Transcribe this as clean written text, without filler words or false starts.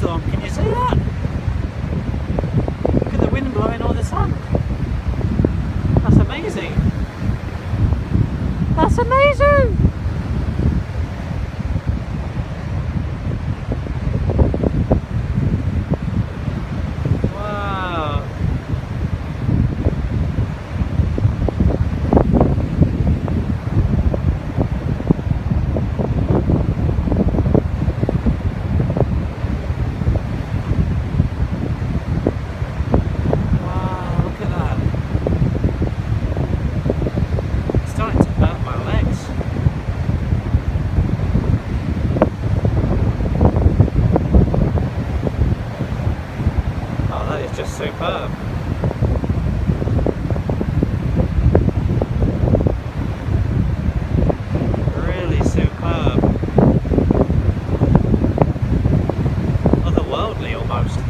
sandstorm. Can you see that? Look at the wind blowing all the sand. That's amazing. That's amazing. Wow. Just superb. Really superb. Otherworldly almost.